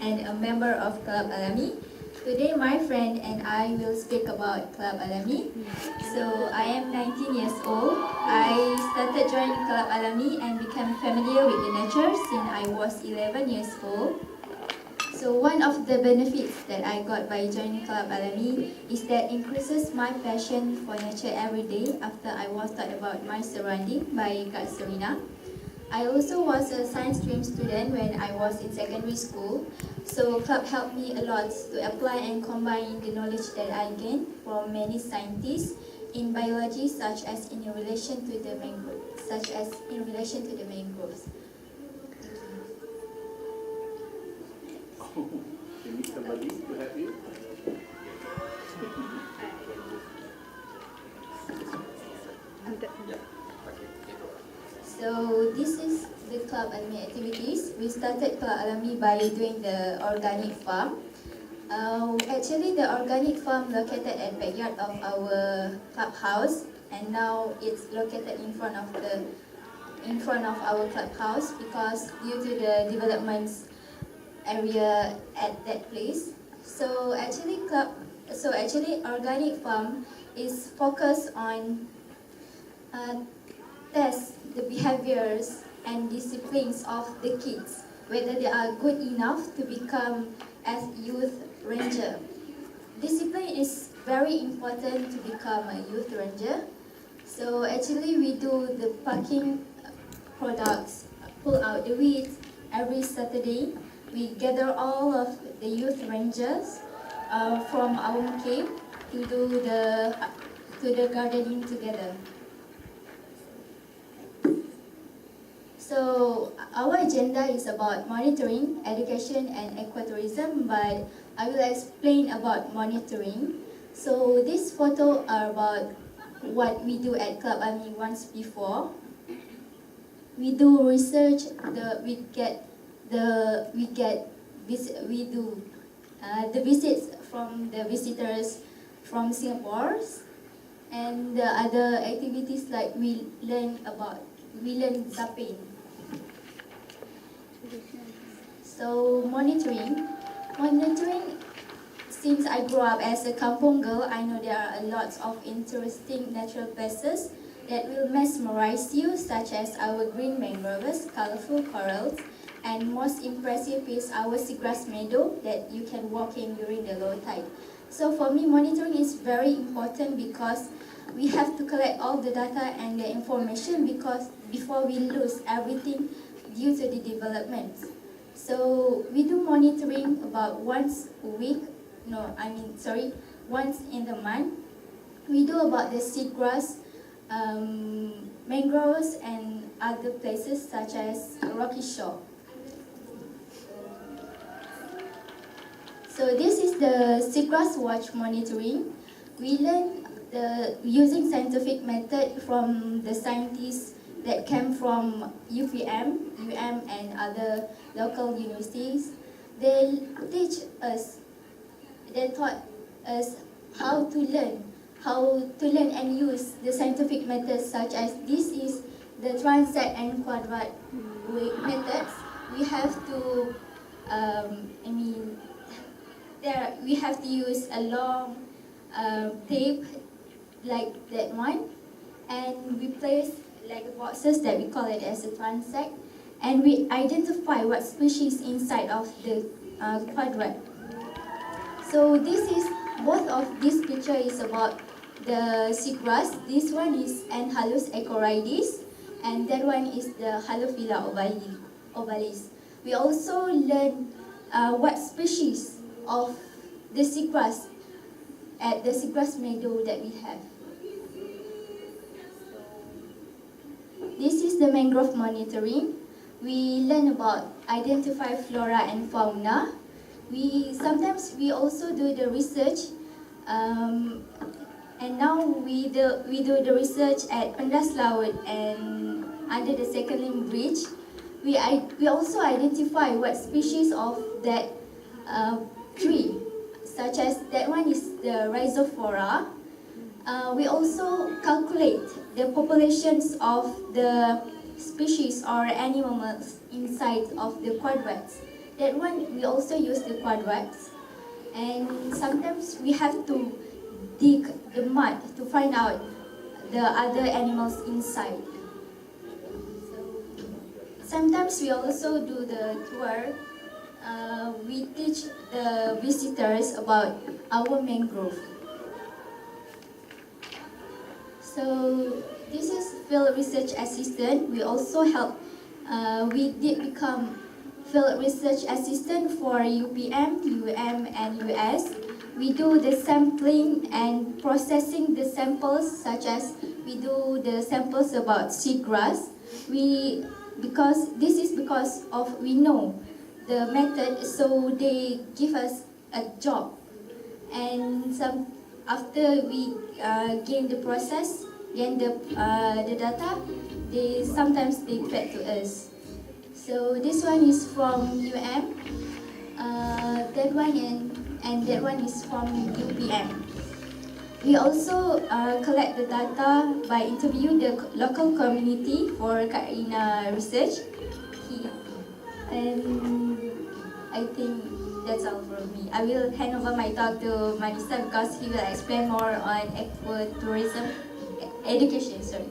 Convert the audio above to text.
and a member of Club Alami. Today my friend and I will speak about Club Alami. So I am 19 years old. I started joining Club Alami and became familiar with the nature since I was 11 years old. So one of the benefits that I got by joining Club Alami is that increases my passion for nature every day after I was taught about my surrounding by Kak Serena. I also was a science stream student when I was in secondary school, so club helped me a lot to apply and combine the knowledge that I gained from many scientists in biology, such as in relation to the mangroves. You need somebody to help you? So this is the Club Alami activities. We started Club Alami by doing the organic farm. Actually, the organic farm located at backyard of our clubhouse, and now it's located in front of our clubhouse because due to the developments area at that place. So actually, organic farm is focused on test the behaviors and disciplines of the kids, whether they are good enough to become as youth ranger. Discipline is very important to become a youth ranger. So actually we do the packing products, pull out the weeds every Saturday. We gather all of the youth rangers from our camp to do the gardening together. So our agenda is about monitoring, education and ecotourism, but I will explain about monitoring. So this photo are about what we do at Club Alami once before. We do research, we do the visits from the visitors from Singapore, and the other activities like we learn zapping. So monitoring, since I grew up as a kampung girl, I know there are a lot of interesting natural places that will mesmerize you, such as our green mangroves, colorful corals, and most impressive is our seagrass meadow that you can walk in during the low tide. So for me, monitoring is very important because we have to collect all the data and the information before we lose everything due to the developments. So we do monitoring about once in the month. We do about the seagrass, mangroves and other places such as rocky shore. So this is the seagrass watch monitoring. We learn using scientific method from the scientists that came from UPM, UM and other local universities. They taught us how to learn and use the scientific methods, such as this is the transect and quadrat methods. We have to we have to use a long tape like that one, and we place like boxes that we call it as a transect, and we identify what species inside of the quadrat. So both of this picture is about the seagrass. This one is Anhalus ecoridis, and that one is the Halophila ovalis. We also learn what species of the seagrass at the seagrass meadow that we have. This is the mangrove monitoring. We learn about identify flora and fauna. Sometimes we also do the research, and now we do the research at Pendas Laut and under the second link bridge. We also identify what species of that tree, such as that one is the rhizophora. We also calculate the populations of the species or animals inside of the quadrats. that one we also use the quadrats, and sometimes we have to dig the mud to find out the other animals inside. Sometimes we also do the tour. We teach the visitors about our mangrove. So this is field research assistant. We also help. We did become field research assistant for UPM, UM, and US. We do the sampling and processing the samples, such as we do the samples about seagrass. Because we know the method, so they give us a job, and after we gain the data, they sometimes they fed to us. So this one is from UM, that one and that one is from UPM. We also collect the data by interviewing the local community for Karina research. And I think that's all from me. I will hand over my talk to Manisa because he will explain more on ecotourism education. Sorry.